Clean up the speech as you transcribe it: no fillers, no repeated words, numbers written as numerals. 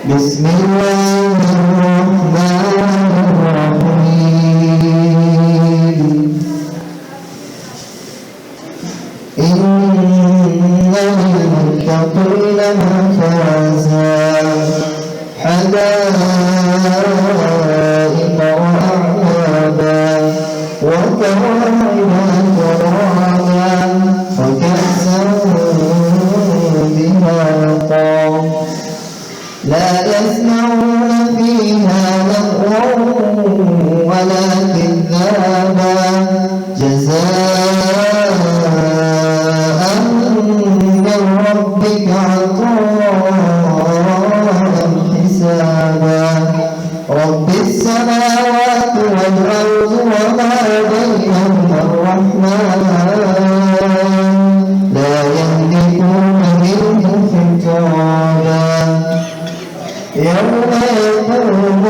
بسم الله الرحمن الرحيم إن للمتقين مفازا حدائق وأعنابا وكواعب أترابا وكأسا دهاقا لا يسمعون فيها لغوا ولا كذابا جزاء من ربك عطاء حسابا رب السماوات والأرض وما بينهما الرحمن لا يملكون منه خطابا يوم يقوم